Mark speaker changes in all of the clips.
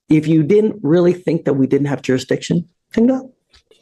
Speaker 1: If you didn't really think that we didn't have jurisdiction, then no.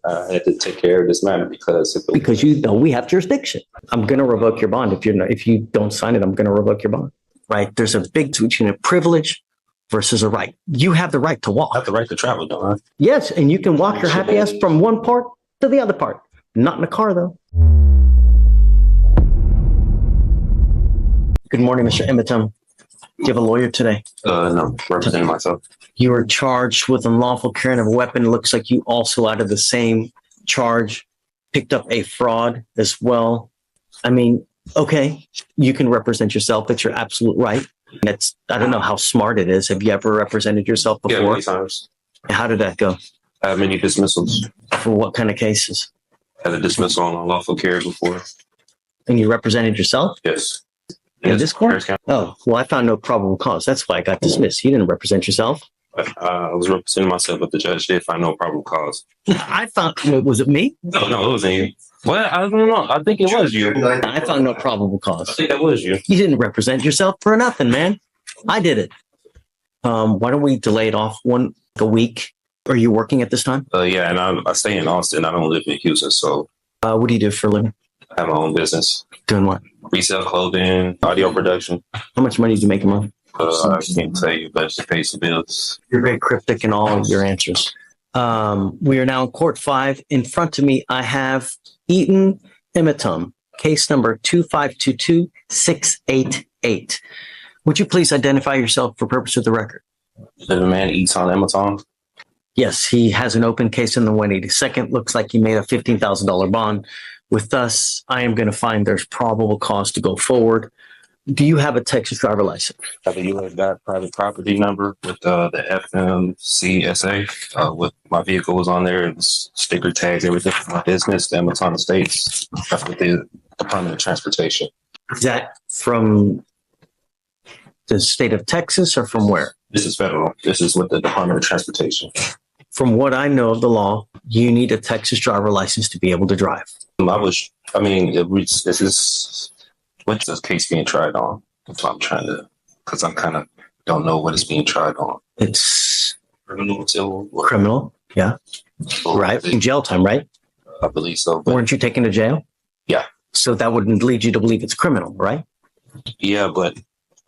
Speaker 2: I had to take care of this matter because
Speaker 1: you know we have jurisdiction. I'm going to revoke your bond. If you don't sign it, I'm going to revoke your bond. Right? There's a big difference between a privilege versus a right. You have the right to walk.
Speaker 2: I have the right to travel, don't I?
Speaker 1: Yes, and you can walk your happy ass from one part to the other part. Not in a car, though. Good morning, Mr. Emmetum. Do you have a lawyer today?
Speaker 2: No, representing myself.
Speaker 1: You were charged with unlawful carrying of a weapon. It looks like you also, out of the same charge, picked up a fraud as well. I mean, okay, you can represent yourself. It's your absolute right. I don't know how smart it is. Have you ever represented yourself before?
Speaker 2: Yeah, many times.
Speaker 1: How did that go?
Speaker 2: I have many dismissals.
Speaker 1: For what kind of cases?
Speaker 2: I had a dismissal on unlawful carry before.
Speaker 1: And you represented yourself?
Speaker 2: Yes.
Speaker 1: In this court? Oh, well, I found no probable cause. That's why I got dismissed. You didn't represent yourself.
Speaker 2: I was representing myself, but the judge did find no probable cause.
Speaker 1: I found, was it me?
Speaker 2: No, it wasn't you. Well, I don't know. I think it was you.
Speaker 1: I found no probable cause.
Speaker 2: I think that was you.
Speaker 1: You didn't represent yourself for nothing, man. I did it. Why don't we delay it off a week? Are you working at this time?
Speaker 2: Yeah, and I stay in Austin. I don't live in Houston, so.
Speaker 1: What do you do for a living?
Speaker 2: I have my own business.
Speaker 1: Doing what?
Speaker 2: Resale clothing, audio production.
Speaker 1: How much money do you make a month?
Speaker 2: I can't tell you, but it pays the bills.
Speaker 1: You're very cryptic in all of your answers. We are now in court 5. In front of me, I have Eaton Emmetum, case number 2522688. Would you please identify yourself for purpose of the record?
Speaker 2: The man Eaton Emmetum.
Speaker 1: Yes, he has an open case in the 182nd. Looks like he made a $15,000 bond. With us, I am going to find there's probable cause to go forward. Do you have a Texas driver license?
Speaker 2: I have a U.S. private property number with the FMCSA. With my vehicle was on there. It was sticker tags, everything for my business, the Amazon Estates. That's with the Department of Transportation.
Speaker 1: Is that from the state of Texas or from where?
Speaker 2: This is federal. This is with the Department of Transportation.
Speaker 1: From what I know of the law, you need a Texas driver license to be able to drive.
Speaker 2: This is what's this case being tried on? That's what I'm trying to, because I'm kind of don't know what it's being tried on.
Speaker 1: It's
Speaker 2: criminal, civil,
Speaker 1: criminal, yeah, right. In jail time, right?
Speaker 2: I believe so.
Speaker 1: Weren't you taken to jail?
Speaker 2: Yeah.
Speaker 1: So that wouldn't lead you to believe it's criminal, right?
Speaker 2: Yeah, but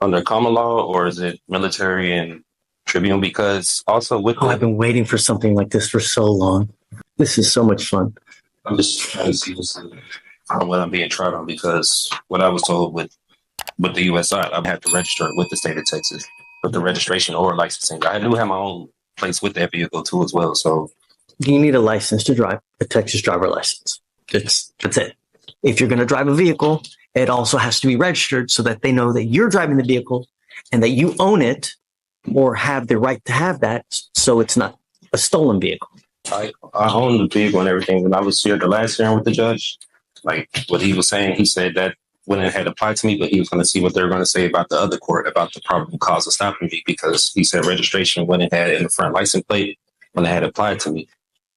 Speaker 2: under common law, or is it military and tribunal? Because also with
Speaker 1: I've been waiting for something like this for so long. This is so much fun.
Speaker 2: I'm just trying to see what I'm being tried on, because what I was told with the U.S. side, I have to register it with the state of Texas, with the registration or licensing. I do have my own place with that vehicle too as well. So
Speaker 1: you need a license to drive, a Texas driver license. That's it. If you're going to drive a vehicle, it also has to be registered so that they know that you're driving the vehicle and that you own it or have the right to have that, so it's not a stolen vehicle.
Speaker 2: I own the vehicle and everything. When I was here the last hearing with the judge, like what he was saying, he said that when it had applied to me, but he was going to see what they were going to say about the other court, about the probable cause of stopping me, because he said registration when it had in the front license plate, when it had applied to me.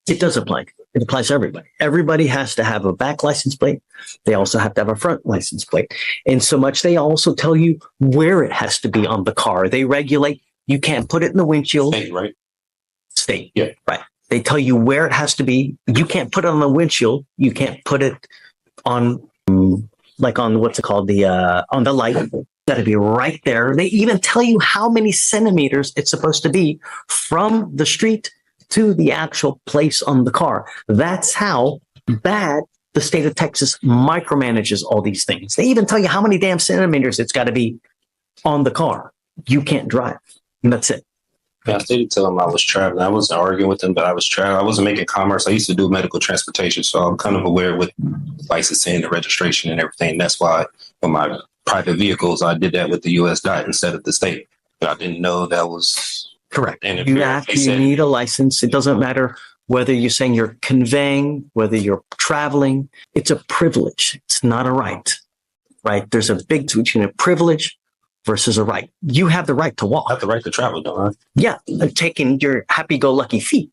Speaker 1: It does apply. It applies to everybody. Everybody has to have a back license plate. They also have to have a front license plate. And so much, they also tell you where it has to be on the car. They regulate. You can't put it in the windshield.
Speaker 2: State, right?
Speaker 1: State.
Speaker 2: Yeah.
Speaker 1: Right. They tell you where it has to be. You can't put it on the windshield. You can't put it on, like on what's it called? On the light. Got to be right there. They even tell you how many centimeters it's supposed to be from the street to the actual place on the car. That's how bad the state of Texas micromanages all these things. They even tell you how many damn centimeters it's got to be on the car. You can't drive. And that's it.
Speaker 2: Yeah, I did tell him I was traveling. I wasn't arguing with him, but I was traveling. I wasn't making commerce. I used to do medical transportation, so I'm kind of aware with licensing, the registration, and everything. That's why for my private vehicles, I did that with the U.S. DOT instead of the state. But I didn't know that was
Speaker 1: correct. You need a license. It doesn't matter whether you're saying you're conveying, whether you're traveling. It's a privilege. It's not a right. Right? There's a big difference between a privilege versus a right. You have the right to walk.
Speaker 2: I have the right to travel, don't I?
Speaker 1: Yeah, taking your happy-go-lucky feet.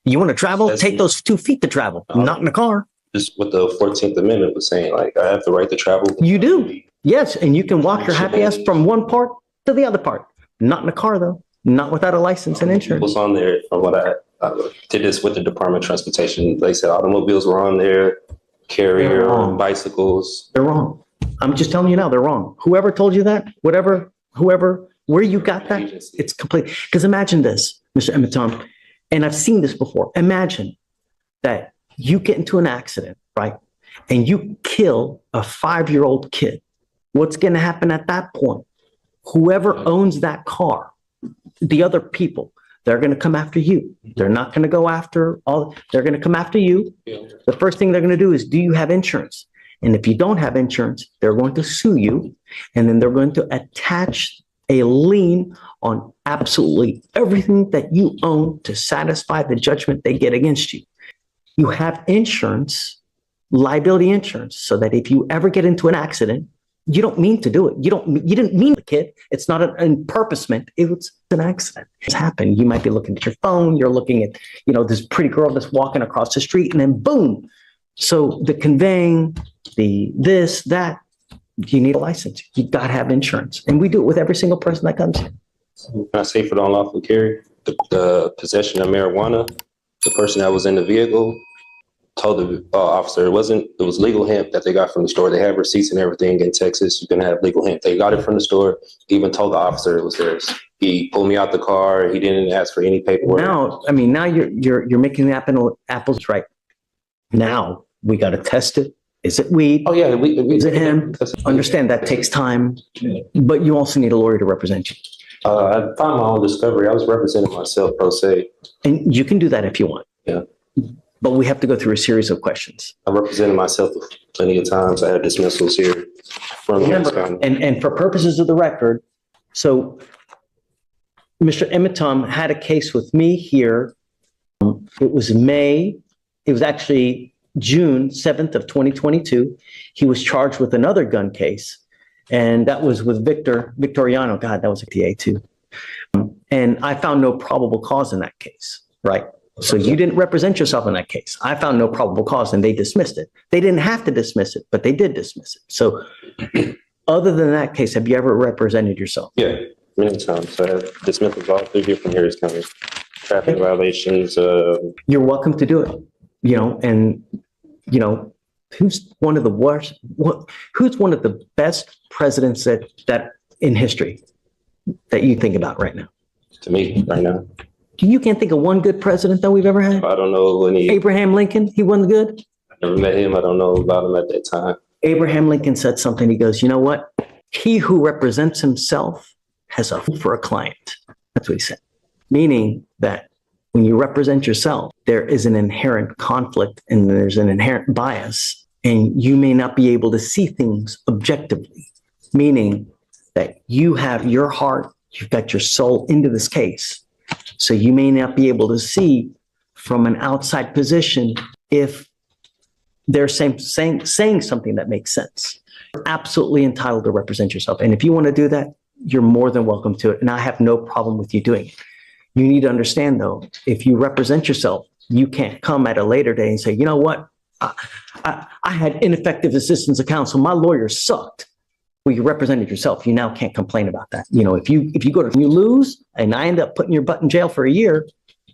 Speaker 1: You want to travel? Take those 2 feet to travel, not in a car.
Speaker 2: Just what the 14th Amendment was saying, like, I have the right to travel.
Speaker 1: You do. Yes, and you can walk your happy ass from one part to the other part. Not in a car, though. not without a license and insurance.
Speaker 2: Was on there from what I did this with the Department of Transportation. They said automobiles were on there, carrier, bicycles.
Speaker 1: They're wrong. I'm just telling you now, they're wrong. Whoever told you that, whoever, where you got that, it's complete. Because imagine this, Mr. Emitom, and I've seen this before. Imagine that you get into an accident, right? And you kill a 5-year-old kid. What's going to happen at that point? Whoever owns that car, the other people, they're going to come after you. They're not going to go after they're going to come after you. The first thing they're going to do is, do you have insurance? And if you don't have insurance, they're going to sue you. And then they're going to attach a lien on absolutely everything that you own to satisfy the judgment they get against you. You have insurance, liability insurance, so that if you ever get into an accident, you don't mean to do it. You didn't mean the kid. It's not an purposement. It was an accident. It's happened. You might be looking at your phone. You're looking at, this pretty girl that's walking across the street, and then boom. So the conveying, the this, that, you need a license. You got to have insurance. And we do it with every single person that comes here.
Speaker 2: Can I say for the unlawful carry, the possession of marijuana, the person that was in the vehicle told the officer it was legal hemp that they got from the store. They have receipts and everything in Texas. You can have legal hemp. They got it from the store. He even told the officer it was theirs. He pulled me out the car. He didn't ask for any paperwork.
Speaker 1: Now you're making the apples right. Now we got to test it. Is it weed?
Speaker 2: Oh yeah,
Speaker 1: is it hemp? Understand that takes time, but you also need a lawyer to represent you.
Speaker 2: I found my own discovery. I was representing myself pro se.
Speaker 1: And you can do that if you want.
Speaker 2: Yeah.
Speaker 1: But we have to go through a series of questions.
Speaker 2: I represented myself plenty of times. I had dismissals here from
Speaker 1: and for purposes of the record, so Mr. Emitom had a case with me here. It was actually June 7th of 2022. He was charged with another gun case, and that was with Victoriano. God, that was a TA too. And I found no probable cause in that case, right? So you didn't represent yourself in that case. I found no probable cause and they dismissed it. They didn't have to dismiss it, but they did dismiss it. So other than that case, have you ever represented yourself?
Speaker 2: Yeah, many times. I have dismissals all through different areas, kind of traffic violations.
Speaker 1: You're welcome to do it, who's one of the worst, who's one of the best presidents that in history that you think about right now?
Speaker 2: To me, right now.
Speaker 1: You can't think of one good president that we've ever had?
Speaker 2: I don't know any.
Speaker 1: Abraham Lincoln, he wasn't good?
Speaker 2: I never met him. I don't know about him at that time.
Speaker 1: Abraham Lincoln said something. He goes, you know what? He who represents himself has a fool for a client. That's what he said. Meaning that when you represent yourself, there is an inherent conflict and there's an inherent bias, and you may not be able to see things objectively. Meaning that you have your heart, you've got your soul into this case. So you may not be able to see from an outside position if they're saying something that makes sense. You're absolutely entitled to represent yourself. And if you want to do that, you're more than welcome to it. And I have no problem with you doing it. You need to understand, though, if you represent yourself, you can't come at a later day and say, you know what? I had ineffective assistance of counsel. My lawyer sucked. Well, you represented yourself. You now can't complain about that. If you lose and I end up putting your butt in jail for a year,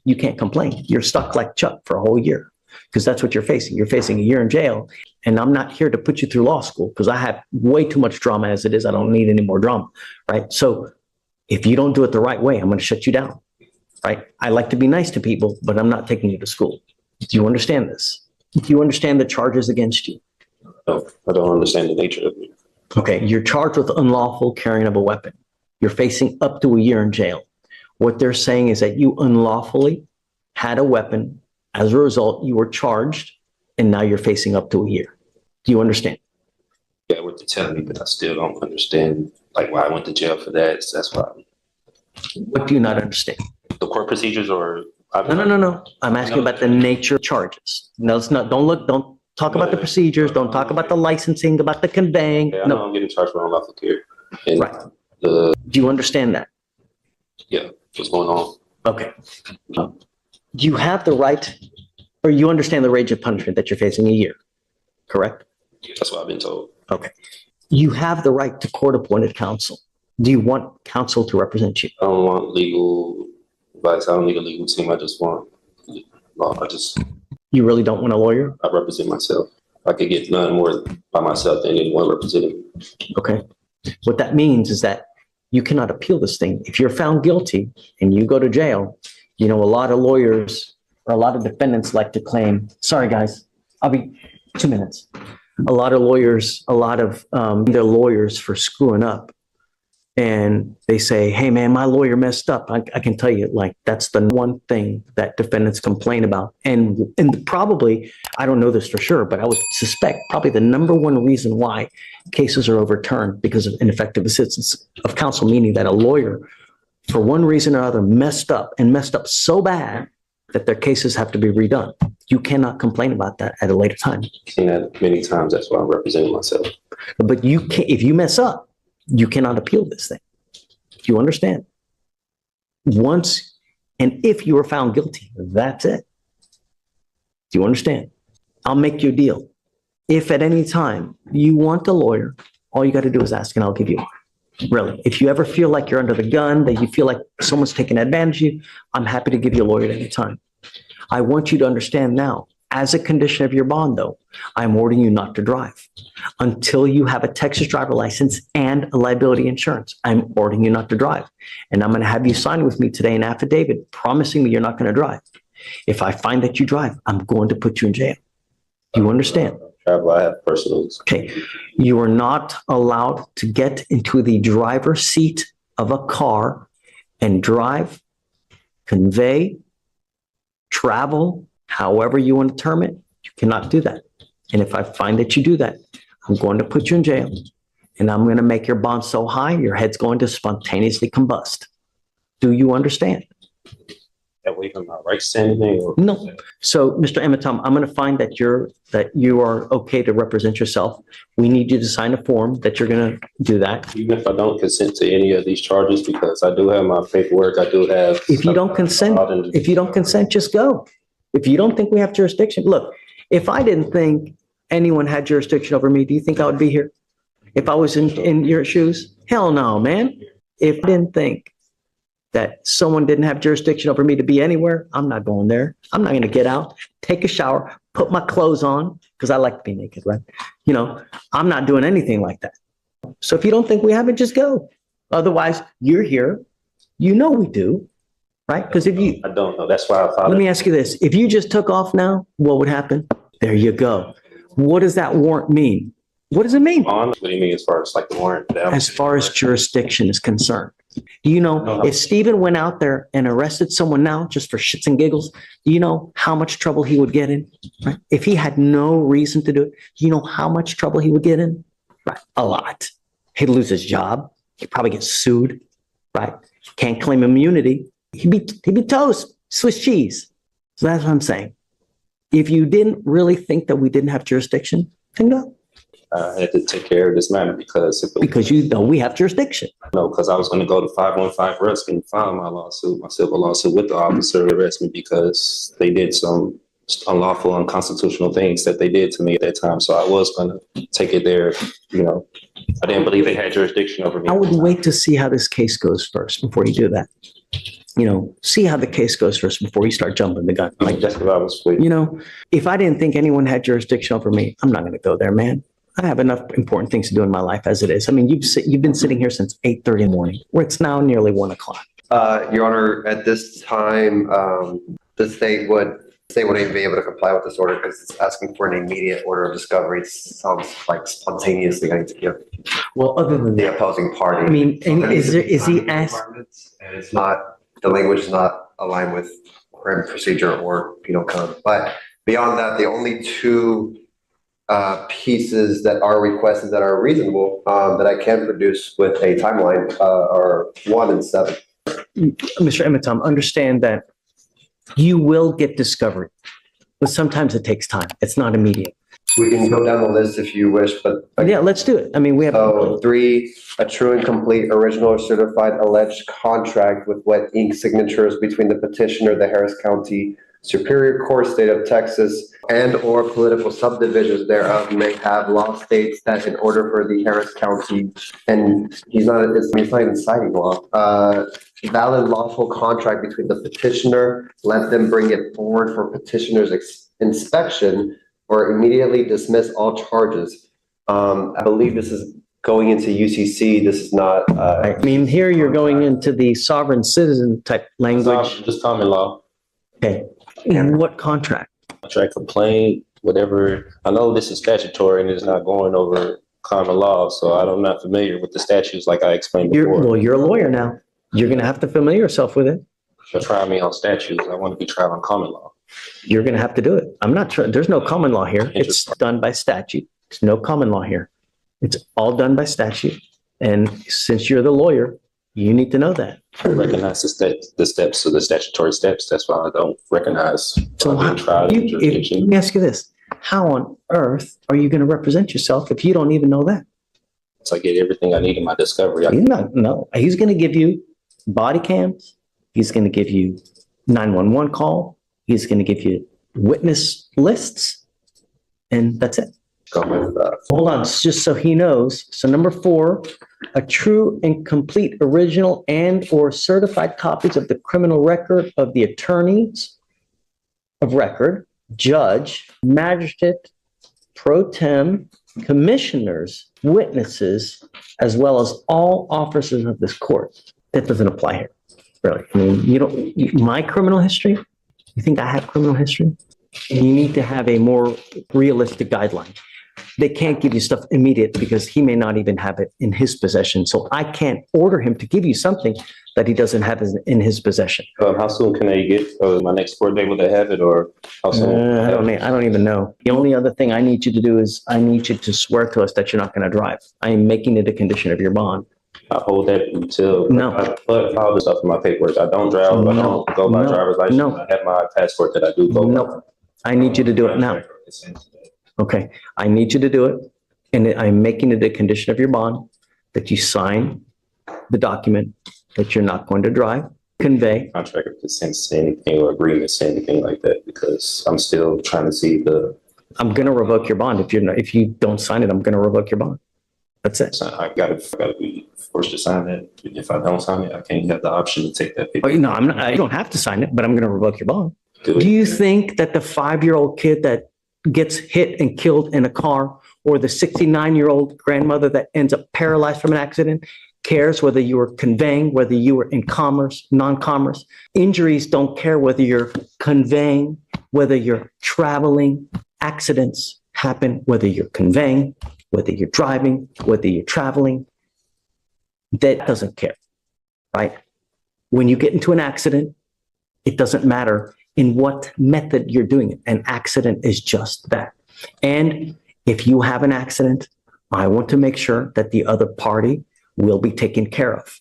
Speaker 1: you can't complain. You're stuck like Chuck for a whole year because that's what you're facing. You're facing a year in jail. And I'm not here to put you through law school because I have way too much drama as it is. I don't need any more drama, right? So if you don't do it the right way, I'm going to shut you down, right? I like to be nice to people, but I'm not taking you to school. Do you understand this? Do you understand the charges against you?
Speaker 2: No, I don't understand the nature of it.
Speaker 1: Okay, you're charged with unlawful carrying of a weapon. You're facing up to a year in jail. What they're saying is that you unlawfully had a weapon. As a result, you were charged, and now you're facing up to a year. Do you understand?
Speaker 2: Yeah, what they're telling me, but I still don't understand why I went to jail for that. So that's why.
Speaker 1: What do you not understand?
Speaker 2: The court procedures, or
Speaker 1: No. I'm asking about the nature of charges. No, it's not. Don't talk about the procedures. Don't talk about the licensing, about the conveying.
Speaker 2: Yeah, no, I'm getting charged for unlawful carry.
Speaker 1: Right. Do you understand that?
Speaker 2: Yeah, what's going on?
Speaker 1: Okay. Do you have the right, or you understand the range of punishment that you're facing a year, correct?
Speaker 2: Yeah, that's what I've been told.
Speaker 1: Okay. You have the right to court-appointed counsel. Do you want counsel to represent you?
Speaker 2: I don't want legal advice. I don't need a legal team. I just want law.
Speaker 1: You really don't want a lawyer?
Speaker 2: I represent myself. I could get none more by myself than anyone representing me.
Speaker 1: Okay. What that means is that you cannot appeal this thing. If you're found guilty and you go to jail, a lot of lawyers or a lot of defendants like to claim, sorry guys, I'll be 2 minutes. A lot of lawyers, they're lawyers for screwing up. And they say, hey man, my lawyer messed up. I can tell you, like, that's the one thing that defendants complain about. And probably, I don't know this for sure, but I would suspect probably the number one reason why cases are overturned because of ineffective assistance of counsel, meaning that a lawyer, for one reason or other, messed up so bad that their cases have to be redone. You cannot complain about that at a later time.
Speaker 2: Seen that many times. That's why I'm representing myself.
Speaker 1: But you can't, if you mess up, you cannot appeal this thing. Do you understand? Once, and if you are found guilty, that's it. Do you understand? I'll make you a deal. If at any time you want a lawyer, all you got to do is ask and I'll give you one. Really. If you ever feel like you're under the gun, that you feel like someone's taking advantage of you, I'm happy to give you a lawyer at any time. I want you to understand now, as a condition of your bond, though, I'm ordering you not to drive until you have a Texas driver license and a liability insurance. I'm ordering you not to drive. And I'm going to have you sign with me today an affidavit promising me you're not going to drive. If I find that you drive, I'm going to put you in jail. Do you understand?
Speaker 2: I have personals.
Speaker 1: Okay. You are not allowed to get into the driver's seat of a car and drive, convey, travel, however you want to term it. You cannot do that. And if I find that you do that, I'm going to put you in jail and I'm going to make your bond so high, your head's going to spontaneously combust. Do you understand?
Speaker 2: That way I'm not right to say anything? Or
Speaker 1: no. So, Mr. Ematom, I'm going to find that you are okay to represent yourself. We need you to sign a form that you're going to do that.
Speaker 2: Even if I don't consent to any of these charges, because I do have my paperwork, I do have.
Speaker 1: If you don't consent, just go. If you don't think we have jurisdiction, look, if I didn't think anyone had jurisdiction over me, do you think I would be here? If I was in your shoes? Hell no, man. If I didn't think that someone didn't have jurisdiction over me to be anywhere, I'm not going there. I'm not going to get out, take a shower, put my clothes on, because I like to be naked, right? I'm not doing anything like that. So if you don't think we have it, just go. Otherwise, you're here. We do. Right? Because I
Speaker 2: don't know. That's why I thought.
Speaker 1: Let me ask you this. If you just took off now, what would happen? There you go. What does that warrant mean? What does it mean?
Speaker 2: What do you mean as far as like the warrant?
Speaker 1: As far as jurisdiction is concerned. Do you know, if Stephen went out there and arrested someone now just for shits and giggles, do you know how much trouble he would get in? Right? If he had no reason to do it, do you know how much trouble he would get in? Right? A lot. He'd lose his job. He'd probably get sued. Right? Can't claim immunity. He'd be toast, Swiss cheese. So that's what I'm saying. If you didn't really think that we didn't have jurisdiction, then go.
Speaker 2: I had to take care of this matter because
Speaker 1: you know we have jurisdiction.
Speaker 2: No, because I was going to go to 515 Rusk and file my civil lawsuit with the officer who arrested me because they did some unlawful, unconstitutional things that they did to me at that time. So I was going to take it there. I didn't believe they had jurisdiction over me.
Speaker 1: I would wait to see how this case goes first before you do that. See how the case goes first before you start jumping the gun.
Speaker 2: Like that's what I was waiting.
Speaker 1: If I didn't think anyone had jurisdiction over me, I'm not going to go there, man. I have enough important things to do in my life as it is. I mean, you've been sitting here since 8:30 in the morning, where it's now nearly 1 o'clock.
Speaker 3: Your Honor, at this time, the state wouldn't even be able to comply with this order because it's asking for an immediate order of discovery. It sounds like spontaneously going to give.
Speaker 1: Well, other than
Speaker 3: the opposing party.
Speaker 1: I mean, is he asked?
Speaker 3: And it's not, the language is not aligned with criminal procedure or penal code. But beyond that, the only two pieces that are requested that are reasonable that I can produce with a timeline are 1 and 7.
Speaker 1: Mr. Ematom, understand that you will get discovery, but sometimes it takes time. It's not immediate.
Speaker 3: We can go down the list if you wish, but
Speaker 1: yeah, let's do it. I mean, we have
Speaker 3: 3, a true and complete original or certified alleged contract with wet ink signatures between the petitioner, the Harris County Superior Court, State of Texas, and or political subdivisions thereof may have law states that in order for the Harris County, and he's not even citing law, valid lawful contract between the petitioner, let them bring it forward for petitioner's inspection or immediately dismiss all charges. I believe this is going into UCC. This is not.
Speaker 1: I mean, here you're going into the sovereign citizen type language.
Speaker 2: Just common law.
Speaker 1: Okay. What contract?
Speaker 2: Contract complaint, whatever. I know this is statutory and it's not going over common law, so I'm not familiar with the statutes like I explained before.
Speaker 1: Well, you're a lawyer now. You're going to have to familiar yourself with it.
Speaker 2: You'll try me on statutes. I want to be tried on common law.
Speaker 1: You're going to have to do it. I'm not sure. There's no common law here. It's done by statute. There's no common law here. It's all done by statute. And since you're the lawyer, you need to know that.
Speaker 2: I recognize the steps of the statutory steps. That's why I don't recognize.
Speaker 1: So let me ask you this. How on earth are you going to represent yourself if you don't even know that?
Speaker 2: So I get everything I need in my discovery.
Speaker 1: He's going to give you body cams. He's going to give you 911 call. He's going to give you witness lists. And that's it. Hold on, just so he knows. So number 4, a true and complete original and or certified copies of the criminal record of the attorneys of record, judge, magistrate, pro tem, commissioners, witnesses, as well as all officers of this court. That doesn't apply here, really. I mean, my criminal history, you think I have criminal history? You need to have a more realistic guideline. They can't give you stuff immediate because he may not even have it in his possession. So I can't order him to give you something that he doesn't have in his possession.
Speaker 2: How soon can they get my next court date? Will they have it, or how soon?
Speaker 1: I don't even know. The only other thing I need you to do is I need you to swear to us that you're not going to drive. I am making it a condition of your bond.
Speaker 2: I hold that until
Speaker 1: No.
Speaker 2: But all the stuff in my paperwork. I don't drive. I don't go by driver's license.
Speaker 1: No.
Speaker 2: I have my passport that I do go by.
Speaker 1: No. I need you to do it now. Okay. I need you to do it. And I'm making it a condition of your bond that you sign the document that you're not going to drive, convey.
Speaker 2: Contract doesn't say anything or agreement say anything like that because I'm still trying to see
Speaker 1: I'm going to revoke your bond. If you don't sign it, I'm going to revoke your bond. That's it.
Speaker 2: I gotta be forced to sign it. If I don't sign it, I can't have the option to take that paper.
Speaker 1: No, I'm not. I don't have to sign it, but I'm going to revoke your bond. Do you think that the 5-year-old kid that gets hit and killed in a car, or the 69-year-old grandmother that ends up paralyzed from an accident, cares whether you were conveying, whether you were in commerce, non-commerce? Injuries don't care whether you're conveying, whether you're traveling. Accidents happen whether you're conveying, whether you're driving, whether you're traveling. That doesn't care, right? When you get into an accident, it doesn't matter in what method you're doing it. An accident is just that. And if you have an accident, I want to make sure that the other party will be taken care of.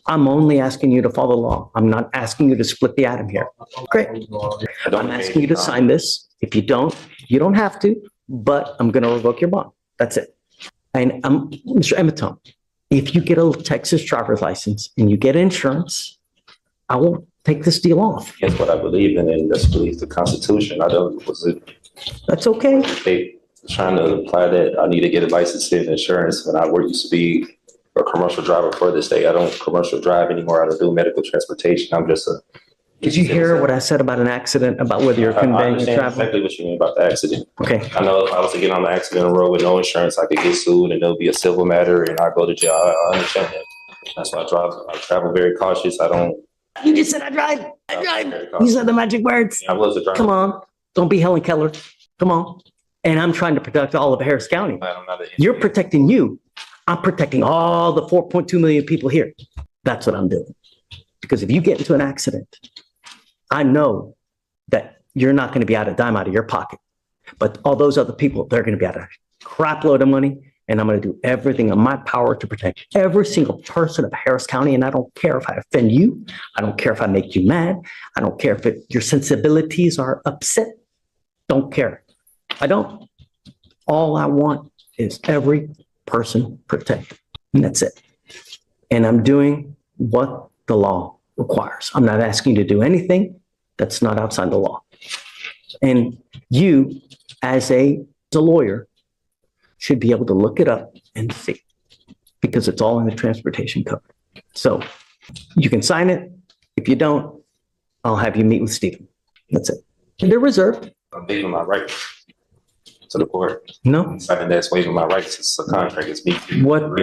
Speaker 1: I'm only asking you to follow the law. I'm not asking you to split the atom here. Great. I'm asking you to sign this. If you don't have to, but I'm going to revoke your bond. That's it. And Mr. Emeton, if you get a Texas driver's license and you get insurance, I will take this deal off.
Speaker 2: That's what I believe in, and that's believe the Constitution.
Speaker 1: That's okay.
Speaker 2: They trying to apply that I need to get a license and insurance when I used to be a commercial driver for this state. I don't commercial drive anymore. I don't do medical transportation. I'm just a.
Speaker 1: Did you hear what I said about an accident, about whether you're conveying or traveling?
Speaker 2: Exactly what you mean about the accident.
Speaker 1: Okay.
Speaker 2: I know if I was to get on the accident road with no insurance, I could get sued and there'll be a civil matter and I go to jail. I understand that. That's why I travel very cautious. I don't.
Speaker 1: You just said I drive. You said the magic words.
Speaker 2: I was a driver.
Speaker 1: Come on. Don't be Helen Keller. Come on. And I'm trying to protect all of Harris County. You're protecting you. I'm protecting all the 4.2 million people here. That's what I'm doing. Because if you get into an accident, I know that you're not going to be out a dime out of your pocket. But all those other people, they're going to be out a crap load of money. And I'm going to do everything in my power to protect every single person of Harris County. And I don't care if I offend you. I don't care if I make you mad. I don't care if your sensibilities are upset. Don't care. I don't. All I want is every person protected. And that's it. And I'm doing what the law requires. I'm not asking you to do anything that's not outside the law. And you, as a lawyer, should be able to look it up and see, because it's all in the transportation code. So you can sign it. If you don't, I'll have you meet with Stephen. That's it. And they're reserved.
Speaker 2: I'm waiving my right to the court.
Speaker 1: No.
Speaker 2: Signing that's waiving my rights. It's a contract. It's me.
Speaker 1: What are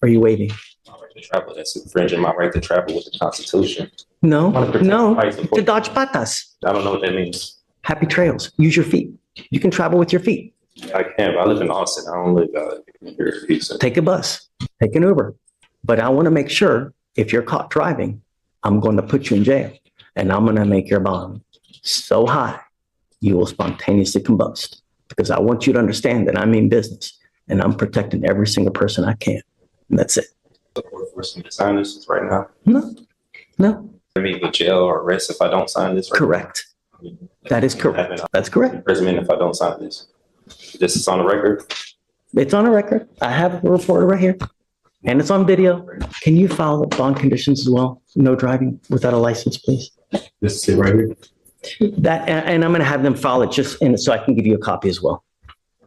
Speaker 1: you waiving?
Speaker 2: My right to travel. That's infringing my right to travel with the Constitution.
Speaker 1: No,
Speaker 2: I wanna protect
Speaker 1: no,
Speaker 2: the rights of-
Speaker 1: to dodge patas.
Speaker 2: I don't know what that means.
Speaker 1: Happy trails. Use your feet. You can travel with your feet.
Speaker 2: I can, but I live in Austin. I don't live here in Houston.
Speaker 1: Take a bus, take an Uber. But I want to make sure if you're caught driving, I'm going to put you in jail and I'm going to make your bond so high you will spontaneously combust, because I want you to understand that I'm in business and I'm protecting every single person I can. And that's it.
Speaker 2: Forcing me to sign this right now.
Speaker 1: No,
Speaker 2: I mean, with jail or arrest if I don't sign this. Right
Speaker 1: correct.
Speaker 2: now.
Speaker 1: That is correct. That's correct.
Speaker 2: Imprisonment if I don't sign this. This is on the record.
Speaker 1: It's on a record. I have a reporter right here and it's on video. Can you file bond conditions as well? No driving without a license, please.
Speaker 2: This is it right here.
Speaker 1: That, and I'm going to have them file it just in so I can give you a copy as well.